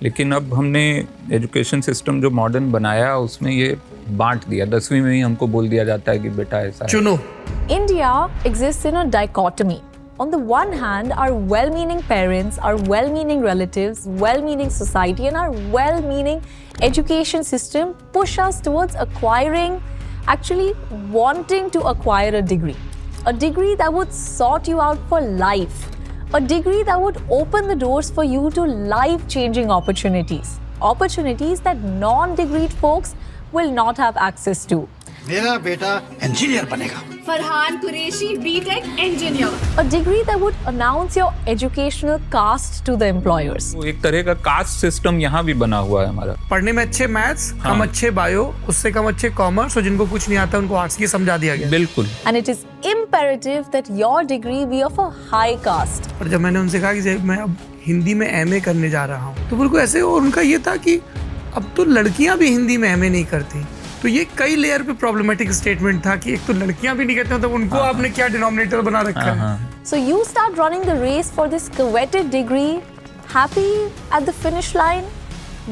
लेकिन अब हमने एजुकेशन सिस्टम जो मॉडर्न बनाया उसमें ये बांट दिया। 10वीं में ही हमको बोल दिया जाता है कि बेटा ऐसा है। चुनो। India exists in a dichotomy. On the one hand, our well-meaning parents, our well-meaning relatives, well-meaning society, and our well-meaning education system push us towards actually wanting to acquire a degree. A degree that would sort you out for life. A degree that would open the doors for you to life-changing opportunities. Opportunities that non-degreed folks will not have access to. मेरा बेटा engineer बनेगा। Farhan Qureshi BTech engineer. A degree that would announce your educational caste to the employers. वो एक तरह का caste system यहाँ भी बना हुआ है हमारा। पढ़ने में अच्छे मैथ्स, कम अच्छे बायो, उससे कम अच्छे कॉमर्स, और जिनको कुछ नहीं आता उनको आर्ट्स की समझा दिया गया। बिल्कुल। And it is imperative that your degree be of a high caste. और जब मैंने उनसे कहा कि मैं अब हिंदी में एमए करने जा रहा हूँ, तो बिल्कुल ऐसे, और उनका ये था कि अब तो लड़कियां भी हिंदी में एमए नहीं करती। तो ये कई लेयर पे प्रॉब्लमेटिक स्टेटमेंट था कि एक तो लड़कियां भी नहीं करती, मतलब उनको आपने क्या डिनोमिनेटर बना रखा है। So you start running the race for this coveted degree, happy at the finish line.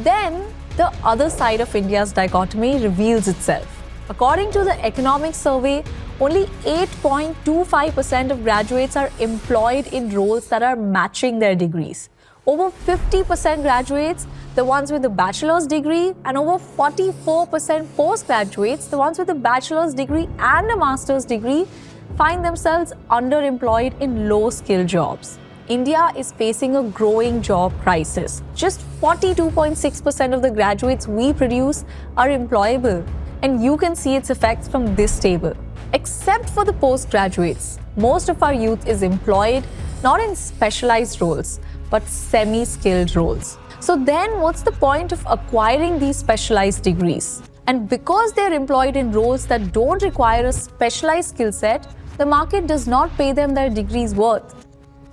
Then the other side of India's dichotomy reveals itself. According to the economic survey, only 8.25% of graduates are employed in roles that are matching their degrees. Over 50% graduates, the ones with a bachelor's degree, and over 44% postgraduates, the ones with a bachelor's degree and a master's degree, find themselves underemployed in low-skilled jobs. India is facing a growing job crisis. Just 42.6% of the graduates we produce are employable, and you can see its effects from this table. Except for the postgraduates, most of our youth is employed not in specialized roles, but semi-skilled roles. So then what's the point of acquiring these specialized degrees? And because they're employed in roles that don't require a specialized skill set, the market does not pay them their degrees worth.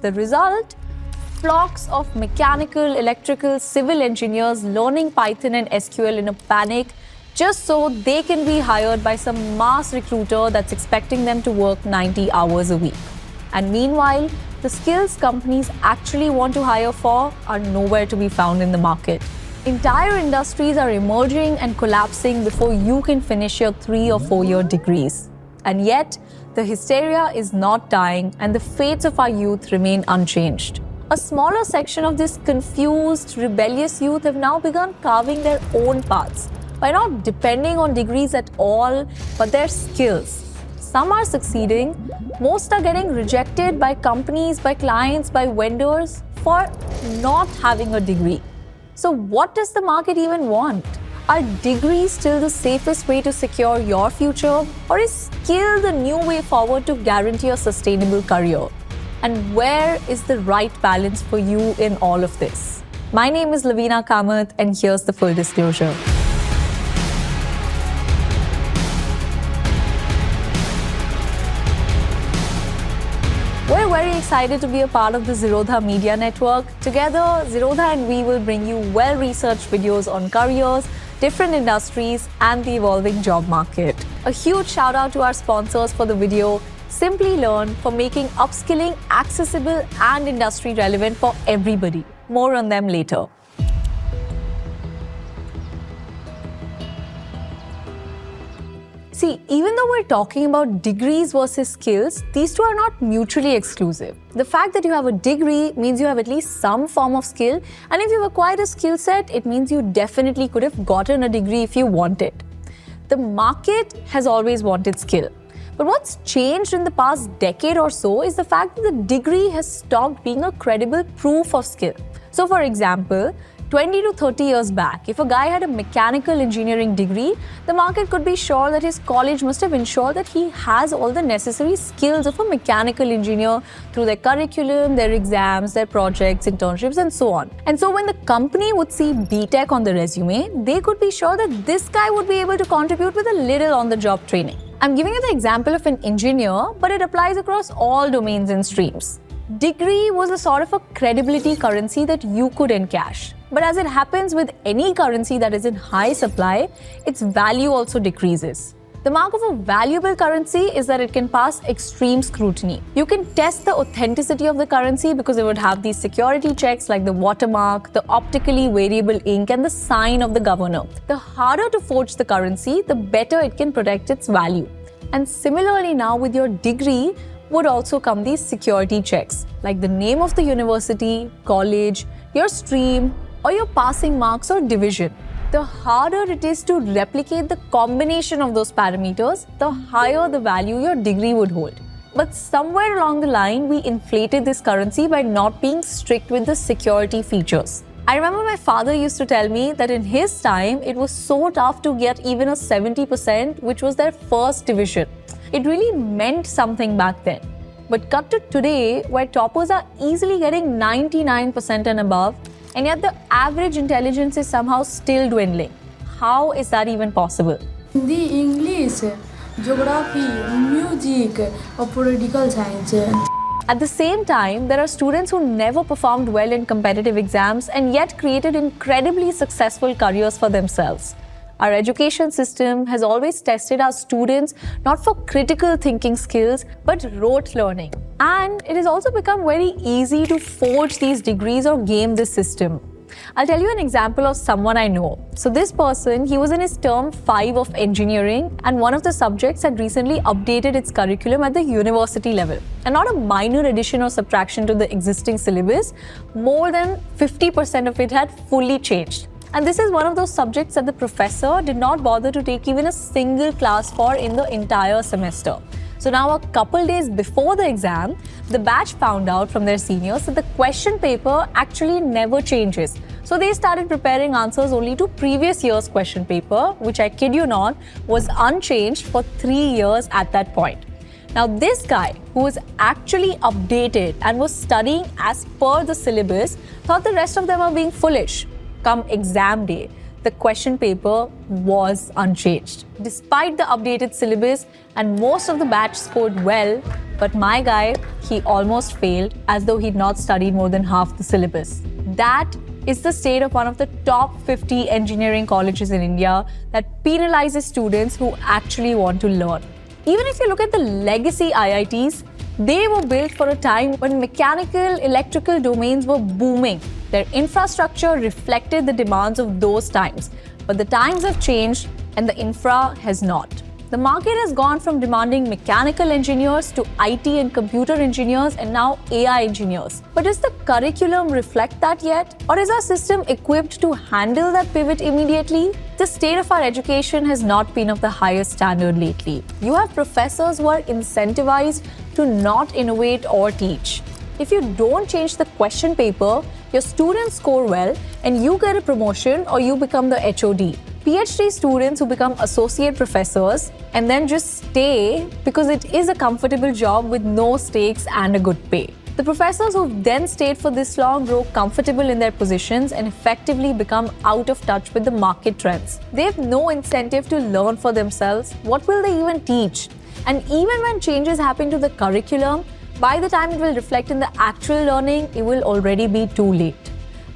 The result? Flocks of mechanical, electrical, civil engineers learning Python and SQL in a panic just so they can be hired by some mass recruiter that's expecting them to work 90 hours a week. And meanwhile, the skills companies actually want to hire for are nowhere to be found in the market. Entire industries are emerging and collapsing before you can finish your 3 or 4 year degrees. And yet, the hysteria is not dying and the fates of our youth remain unchanged. A smaller section of this confused, rebellious youth have now begun carving their own paths by not depending on degrees at all, but their skills. Some are succeeding, most are getting rejected by companies, by clients, by vendors for not having a degree. So what does the market even want? Are degrees still the safest way to secure your future, or is skill the new way forward to guarantee a sustainable career? And where is the right balance for you in all of this? My name is Loveena Kamath, and here's the full disclosure. We're very excited to be a part of the Zerodha Media Network. Together, Zerodha and we will bring you well-researched videos on careers, different industries, and the evolving job market. A huge shout out to our sponsors for the video, Simply Learn, for making upskilling accessible and industry relevant for everybody. More on them later. See, even though we're talking about degrees versus skills, these two are not mutually exclusive. The fact that you have a degree means you have at least some form of skill, and if you've acquired a skill set, it means you definitely could have gotten a degree if you want it. The market has always wanted skill. But what's changed in the past decade or so is the fact that the degree has stopped being a credible proof of skill. So for example, 20 to 30 years back, if a guy had a mechanical engineering degree, the market could be sure that his college must have ensured that he has all the necessary skills of a mechanical engineer through their curriculum, their exams, their projects, internships, and so on. And so when the company would see BTech on the resume, they could be sure that this guy would be able to contribute with a little on-the-job training. I'm giving you the example of an engineer, but it applies across all domains and streams. Degree was a sort of a credibility currency that you could encash. But as it happens with any currency that is in high supply, its value also decreases. The mark of a valuable currency is that it can pass extreme scrutiny. You can test the authenticity of the currency because it would have these security checks like the watermark, the optically variable ink, and the sign of the governor. The harder to forge the currency, the better it can protect its value. And similarly now with your degree would also come these security checks like the name of the university, college, your stream, or your passing marks or division. The harder it is to replicate the combination of those parameters, the higher the value your degree would hold. But somewhere along the line, we inflated this currency by not being strict with the security features. I remember my father used to tell me that in his time, it was so tough to get even a 70%, which was their first division. It really meant something back then. But cut to today, where toppers are easily getting 99% and above, and yet the average intelligence is somehow still dwindling. How is that even possible? Hindi, English, geography, music, or political science. At the same time, there are students who never performed well in competitive exams and yet created incredibly successful careers for themselves. Our education system has always tested our students not for critical thinking skills, but rote learning. And it has also become very easy to forge these degrees or game this system. I'll tell you an example of someone I know. So this person, he was in his term 5 of engineering, and one of the subjects had recently updated its curriculum at the university level. And not a minor addition or subtraction to the existing syllabus, more than 50% of it had fully changed. And this is one of those subjects that the professor did not bother to take even a single class for in the entire semester. So now a couple days before the exam, the batch found out from their seniors that the question paper actually never changes. So they started preparing answers only to previous year's question paper, which I kid you not, was unchanged for 3 years at that point. Now this guy, who was actually updated and was studying as per the syllabus, thought the rest of them were being foolish. Come exam day, the question paper was unchanged. Despite the updated syllabus, and most of the batch scored well, but my guy, he almost failed as though he'd not studied more than half the syllabus. That is the state of one of the top 50 engineering colleges in India that penalizes students who actually want to learn. Even if you look at the legacy IITs, they were built for a time when mechanical, electrical domains were booming. Their infrastructure reflected the demands of those times. But the times have changed and the infra has not. The market has gone from demanding mechanical engineers to IT and computer engineers and now AI engineers. But does the curriculum reflect that yet? Or is our system equipped to handle that pivot immediately? The state of our education has not been of the highest standard lately. You have professors who are incentivized to not innovate or teach. If you don't change the question paper, your students score well and you get a promotion or you become the HOD. PhD students who become associate professors and then just stay because it is a comfortable job with no stakes and a good pay. The professors who've then stayed for this long grow comfortable in their positions and effectively become out of touch with the market trends. They have no incentive to learn for themselves. What will they even teach? And even when changes happen to the curriculum, by the time it will reflect in the actual learning, it will already be too late.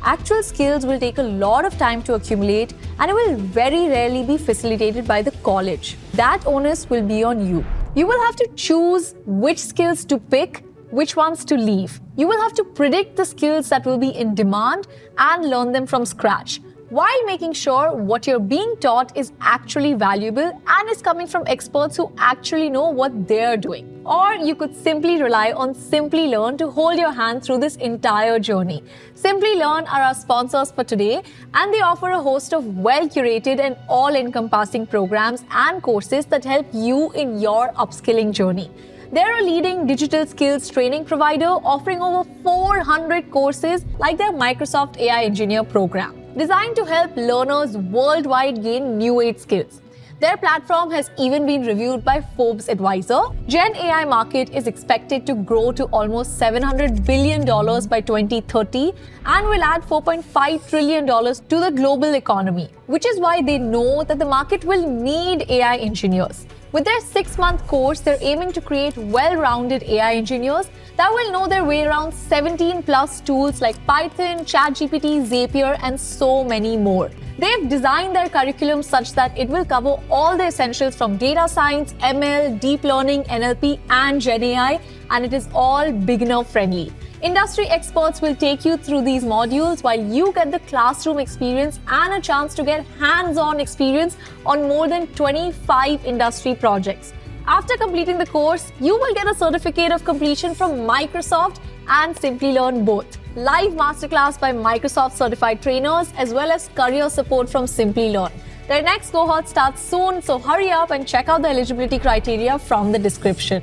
Actual skills will take a lot of time to accumulate and it will very rarely be facilitated by the college. That onus will be on you. You will have to choose which skills to pick, which ones to leave. You will have to predict the skills that will be in demand and learn them from scratch, while making sure what you're being taught is actually valuable and is coming from experts who actually know what they're doing. Or you could simply rely on Simply Learn to hold your hand through this entire journey. Simply Learn are our sponsors for today, and they offer a host of well-curated and all-encompassing programs and courses that help you in your upskilling journey. They're a leading digital skills training provider offering over 400 courses like their Microsoft AI Engineer program, designed to help learners worldwide gain new age skills. Their platform has even been reviewed by Forbes Advisor. Gen AI market is expected to grow to almost $700 billion by 2030 and will add $4.5 trillion to the global economy, which is why they know that the market will need AI engineers. With their 6-month course, they're aiming to create well-rounded AI engineers that will know their way around 17 plus tools like Python, ChatGPT, Zapier, and so many more. They've designed their curriculum such that it will cover all the essentials from data science, ML, deep learning, NLP, and Gen AI, and it is all beginner-friendly. Industry experts will take you through these modules while you get the classroom experience and a chance to get hands-on experience on more than 25 industry projects. After completing the course, you will get a certificate of completion from Microsoft and Simplilearn both. Live masterclass by Microsoft certified trainers as well as career support from Simplilearn. Their next cohort starts soon, so hurry up and check out the eligibility criteria from the description.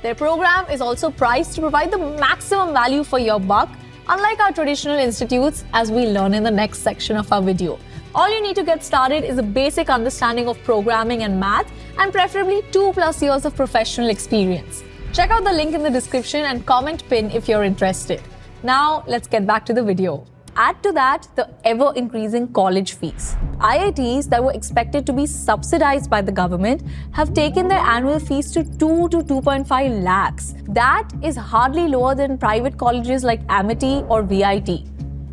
Their program is also priced to provide the maximum value for your buck, unlike our traditional institutes, as we learn in the next section of our video. All you need to get started is a basic understanding of programming and math, and preferably 2+ years of professional experience. Check out the link in the description and comment pin if you're interested. Now, let's get back to the video. Add to that the ever-increasing college fees. IITs that were expected to be subsidized by the government have taken their annual fees to 2 to 2.5 lakhs. That is hardly lower than private colleges like Amity or VIT.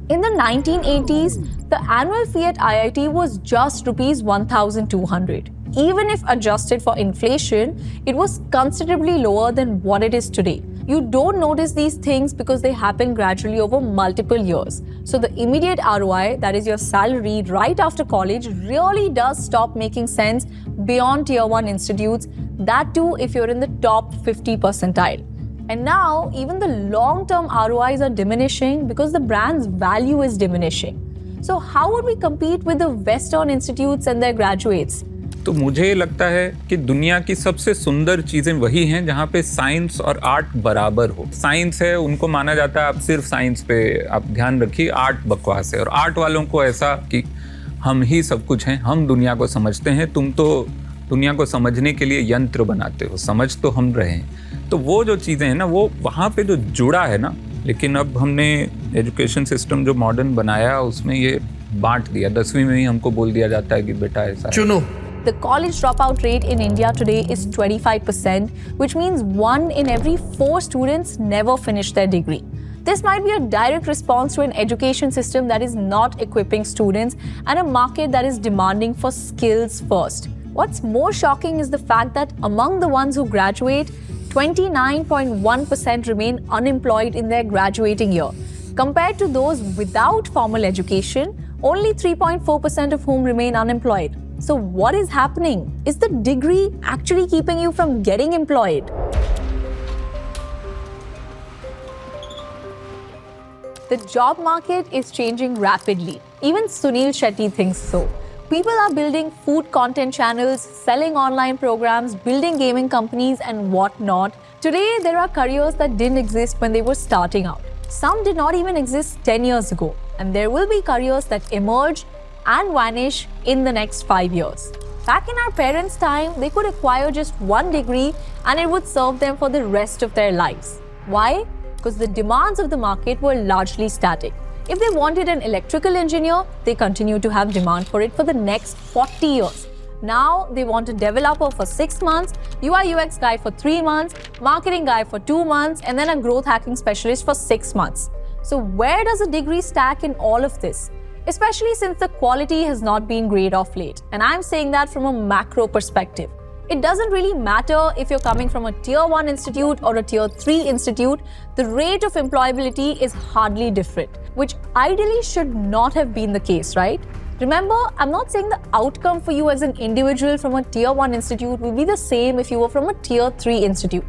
In the 1980s, the annual fee at IIT was just Rs 1,200. Even if adjusted for inflation, it was considerably lower than what it is today. You don't notice these things because they happen gradually over multiple years. So the immediate ROI, that is your salary right after college, really does stop making sense beyond tier 1 institutes, that too if you're in the top 50 percentile. And now, even the long-term ROIs are diminishing because the brand's value is diminishing. So how would we compete with the Western institutes and their graduates? तो मुझे लगता है कि दुनिया की सबसे सुंदर चीज़ें वही हैं जहाँ पे साइंस और आर्ट बराबर हो। साइंस है, उनको माना जाता है आप सिर्फ साइंस पे आप ध्यान रखिए, आर्ट बकवास है। और आर्ट वालों को ऐसा कि हम ही सब कुछ हैं, हम दुनिया को समझते हैं, तुम तो दुनिया को समझने के लिए यंत्र बनाते हो, समझ तो हम रहे हैं। तो वो जो चीज़ें हैं ना, वो वहाँ पे जो जुड़ा है ना, लेकिन अब हमने एजुकेशन सिस्टम जो मॉडर्न बनाया उसमें ये बांट दिया। 10वीं में ही हमको बोल दिया जाता है कि बेटा ऐसा चुनो। The college dropout rate in India today is 25%, which means 1 in every 4 students never finish their degree. This might be a direct response to an education system that is not equipping students and a market that is demanding for skills first. What's more shocking is the fact that among the ones who graduate, 29.1% remain unemployed in their graduating year. Compared to those without formal education, only 3.4% of whom remain unemployed. So what is happening? Is the degree actually keeping you from getting employed? The job market is changing rapidly. Even Sunil Shetty thinks so. People are building food content channels, selling online programs, building gaming companies and whatnot. Today, there are careers that didn't exist when they were starting out. Some did not even exist 10 years ago. And there will be careers that emerge and vanish in the next 5 years. Back in our parents' time, they could acquire just one degree and it would serve them for the rest of their lives. Why? Because the demands of the market were largely static. If they wanted an electrical engineer, they continue to have demand for it for the next 40 years. Now they want a developer for 6 months, UI UX guy for 3 months, marketing guy for 2 months, and then a growth hacking specialist for 6 months. So where does a degree stack in all of this? Especially since the quality has not been great of late. And I'm saying that from a macro perspective. It doesn't really matter if you're coming from a tier 1 institute or a tier 3 institute, the rate of employability is hardly different, which ideally should not have been the case, right? Remember, I'm not saying the outcome for you as an individual from a tier 1 institute will be the same if you were from a tier 3 institute.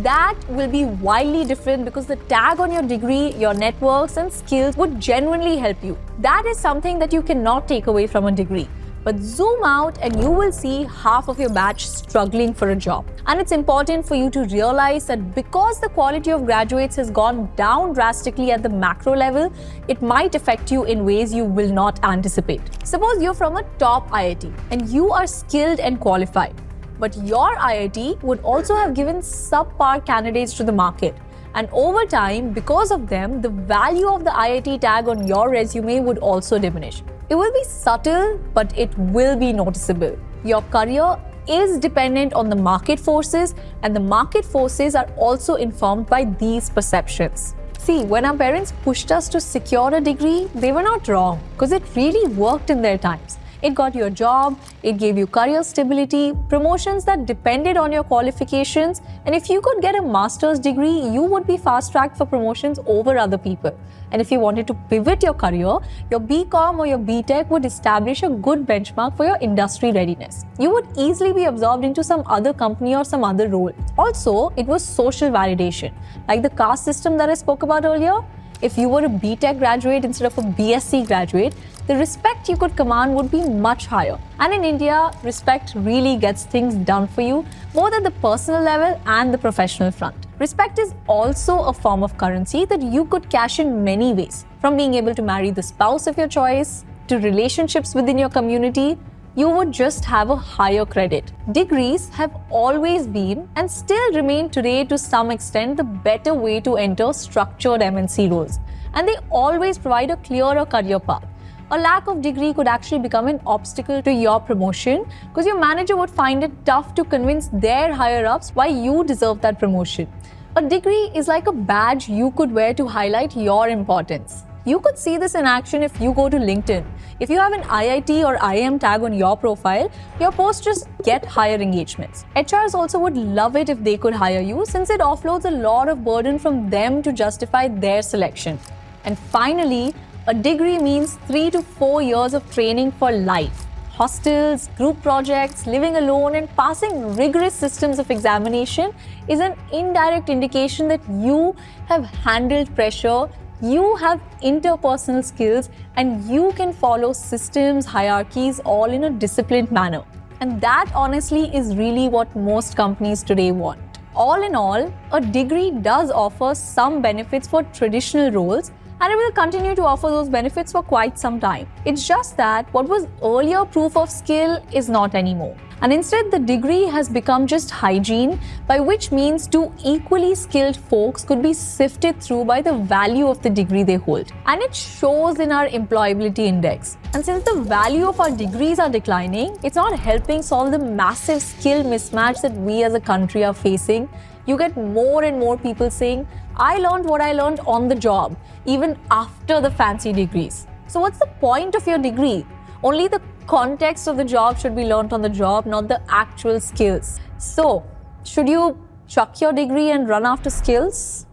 That will be wildly different because the tag on your degree, your networks and skills would genuinely help you. That is something that you cannot take away from a degree. But zoom out and you will see half of your batch struggling for a job. And it's important for you to realize that because the quality of graduates has gone down drastically at the macro level, it might affect you in ways you will not anticipate. Suppose you're from a top IIT and you are skilled and qualified. But your IIT would also have given subpar candidates to the market. And over time, because of them, the value of the IIT tag on your resume would also diminish. It will be subtle, but it will be noticeable. Your career is dependent on the market forces, and the market forces are also informed by these perceptions. See, when our parents pushed us to secure a degree, they were not wrong, because it really worked in their times. It got you a job, it gave you career stability, promotions that depended on your qualifications, and if you could get a master's degree, you would be fast-tracked for promotions over other people. And if you wanted to pivot your career, your BCom or your BTech would establish a good benchmark for your industry readiness. You would easily be absorbed into some other company or some other role. Also, it was social validation. Like the caste system that I spoke about earlier, if you were a BTech graduate instead of a BSc graduate, the respect you could command would be much higher. And in India, respect really gets things done for you, both at the personal level and the professional front. Respect is also a form of currency that you could cash in many ways, from being able to marry the spouse of your choice, to relationships within your community. You would just have a higher credit. Degrees have always been and still remain today to some extent the better way to enter structured MNC roles. And they always provide a clearer career path. A lack of degree could actually become an obstacle to your promotion because your manager would find it tough to convince their higher-ups why you deserve that promotion. A degree is like a badge you could wear to highlight your importance. You could see this in action if you go to LinkedIn. If you have an IIT or IIM tag on your profile, your posts just get higher engagements. HRs also would love it if they could hire you since it offloads a lot of burden from them to justify their selection. And finally, a degree means 3 to 4 years of training for life. Hostels, group projects, living alone, and passing rigorous systems of examination is an indirect indication that you have handled pressure, you have interpersonal skills, and you can follow systems, hierarchies, all in a disciplined manner. And that honestly is really what most companies today want. All in all, a degree does offer some benefits for traditional roles, and it will continue to offer those benefits for quite some time. It's just that what was earlier proof of skill is not anymore. And instead, the degree has become just hygiene, by which means two equally skilled folks could be sifted through by the value of the degree they hold. And it shows in our employability index. And since the value of our degrees are declining, it's not helping solve the massive skill mismatch that we as a country are facing. You get more and more people saying, I learned what I learned on the job, even after the fancy degrees. So what's the point of your degree? Only the context of the job should be learned on the job, not the actual skills. So, should you chuck your degree and run after skills?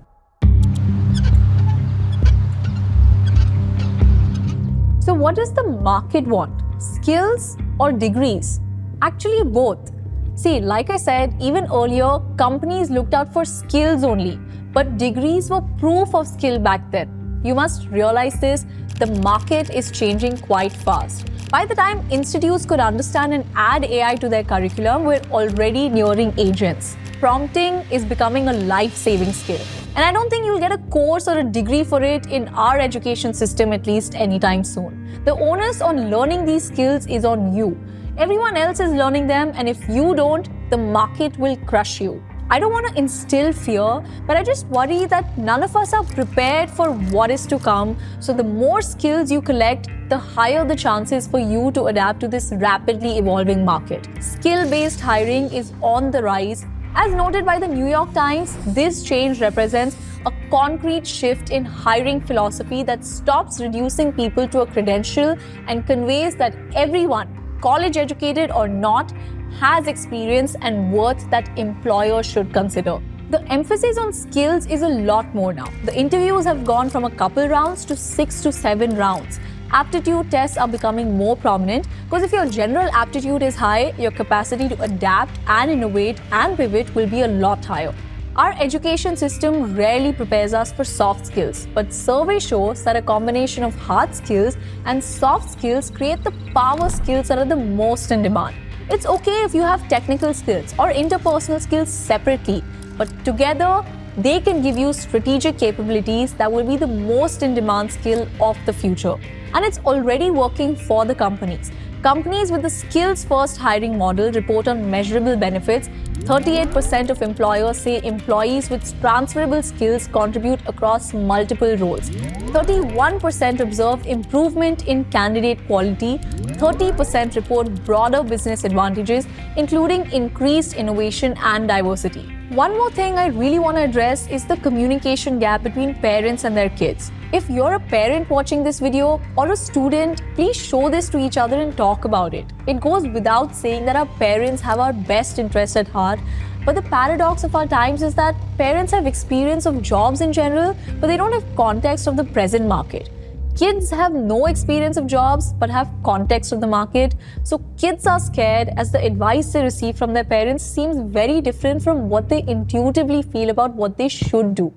So what does the market want? Skills or degrees? Actually both. See, like I said, even earlier, companies looked out for skills only, but degrees were proof of skill back then. You must realize this, the market is changing quite fast. By the time institutes could understand and add AI to their curriculum, we're already nearing agents. Prompting is becoming a life-saving skill. And I don't think you'll get a course or a degree for it in our education system at least anytime soon. The onus on learning these skills is on you. Everyone else is learning them, and if you don't, the market will crush you. I don't want to instill fear, but I just worry that none of us are prepared for what is to come. So the more skills you collect, the higher the chances for you to adapt to this rapidly evolving market. Skill-based hiring is on the rise. As noted by the New York Times, this change represents a concrete shift in hiring philosophy that stops reducing people to a credential and conveys that everyone, college educated or not, has experience and worth that employers should consider. The emphasis on skills is a lot more now. The interviews have gone from a couple rounds to 6 to 7 rounds. Aptitude tests are becoming more prominent because if your general aptitude is high, your capacity to adapt and innovate and pivot will be a lot higher. Our education system rarely prepares us for soft skills, but survey shows that a combination of hard skills and soft skills create the power skills that are the most in demand. It's okay if you have technical skills or interpersonal skills separately, but together, they can give you strategic capabilities that will be the most in-demand skill of the future. And it's already working for the companies. Companies with the skills-first hiring model report on measurable benefits. 38% of employers say employees with transferable skills contribute across multiple roles. 31% observe improvement in candidate quality. 30% report broader business advantages, including increased innovation and diversity. One more thing I really want to address is the communication gap between parents and their kids. If you're a parent watching this video or a student, please show this to each other and talk about it. It goes without saying that our parents have our best interest at heart, but the paradox of our times is that parents have experience of jobs in general, but they don't have context of the present market. Kids have no experience of jobs but have context of the market. So kids are scared as the advice they receive from their parents seems very different from what they intuitively feel about what they should do.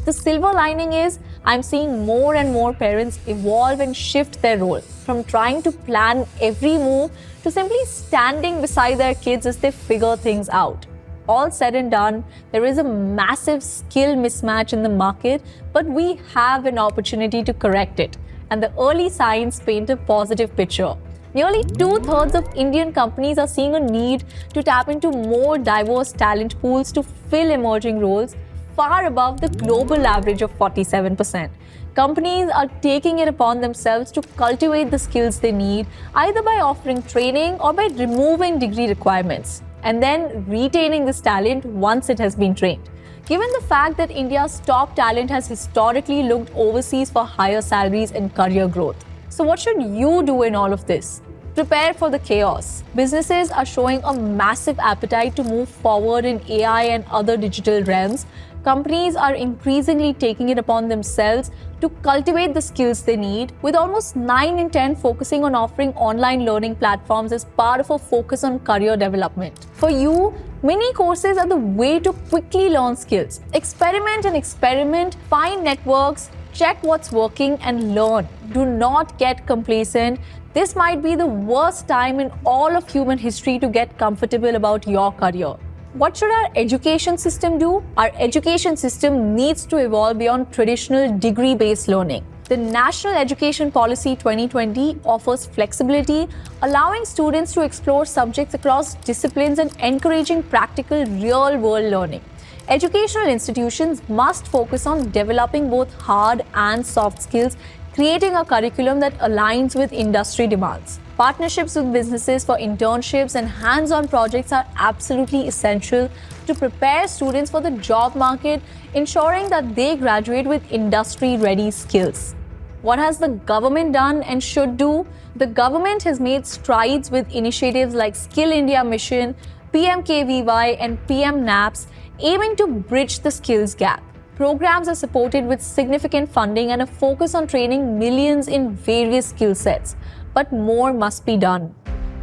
The silver lining is I'm seeing more and more parents evolve and shift their role from trying to plan every move to simply standing beside their kids as they figure things out. All said and done, there is a massive skill mismatch in the market, but we have an opportunity to correct it. And the early signs paint a positive picture. Nearly 2/3 of Indian companies are seeing a need to tap into more diverse talent pools to fill emerging roles, far above the global average of 47%. Companies are taking it upon themselves to cultivate the skills they need, either by offering training or by removing degree requirements, and then retaining this talent once it has been trained. Given the fact that India's top talent has historically looked overseas for higher salaries and career growth. So what should you do in all of this? Prepare for the chaos. Businesses are showing a massive appetite to move forward in AI and other digital realms. Companies are increasingly taking it upon themselves to cultivate the skills they need, with almost 9 in 10 focusing on offering online learning platforms as part of a focus on career development. For you, mini courses are the way to quickly learn skills. Experiment, find networks, check what's working and learn. Do not get complacent. This might be the worst time in all of human history to get comfortable about your career. What should our education system do? Our education system needs to evolve beyond traditional degree-based learning. The National Education Policy 2020 offers flexibility, allowing students to explore subjects across disciplines and encouraging practical real-world learning. Educational institutions must focus on developing both hard and soft skills, creating a curriculum that aligns with industry demands. Partnerships with businesses for internships and hands-on projects are absolutely essential to prepare students for the job market, ensuring that they graduate with industry-ready skills. What has the government done and should do? The government has made strides with initiatives like Skill India Mission, PMKVY and PM NAPS, aiming to bridge the skills gap. Programs are supported with significant funding and a focus on training millions in various skill sets. But more must be done.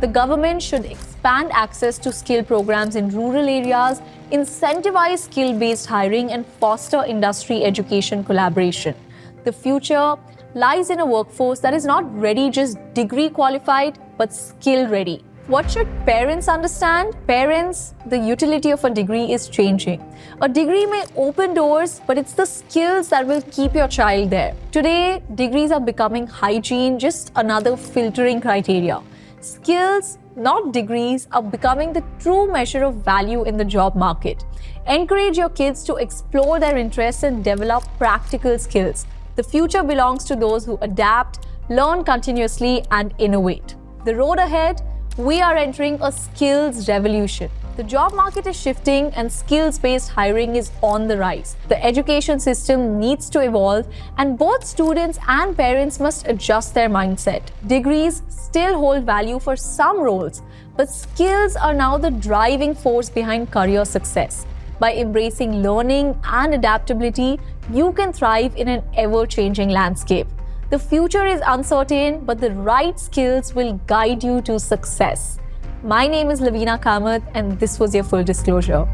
The government should expand access to skill programs in rural areas, incentivize skill-based hiring, and foster industry education collaboration. The future lies in a workforce that is not ready just degree qualified, but skill ready. What should parents understand? Parents, the utility of a degree is changing. A degree may open doors, but it's the skills that will keep your child there. Today, degrees are becoming hygiene, just another filtering criteria. Skills, not degrees, are becoming the true measure of value in the job market. Encourage your kids to explore their interests and develop practical skills. The future belongs to those who adapt, learn continuously, and innovate. The road ahead, we are entering a skills revolution. The job market is shifting and skills-based hiring is on the rise. The education system needs to evolve and both students and parents must adjust their mindset. Degrees still hold value for some roles, but skills are now the driving force behind career success. By embracing learning and adaptability, you can thrive in an ever-changing landscape. The future is uncertain, but the right skills will guide you to success. My name is Loveena Kamath, and this was your Full Disclosure.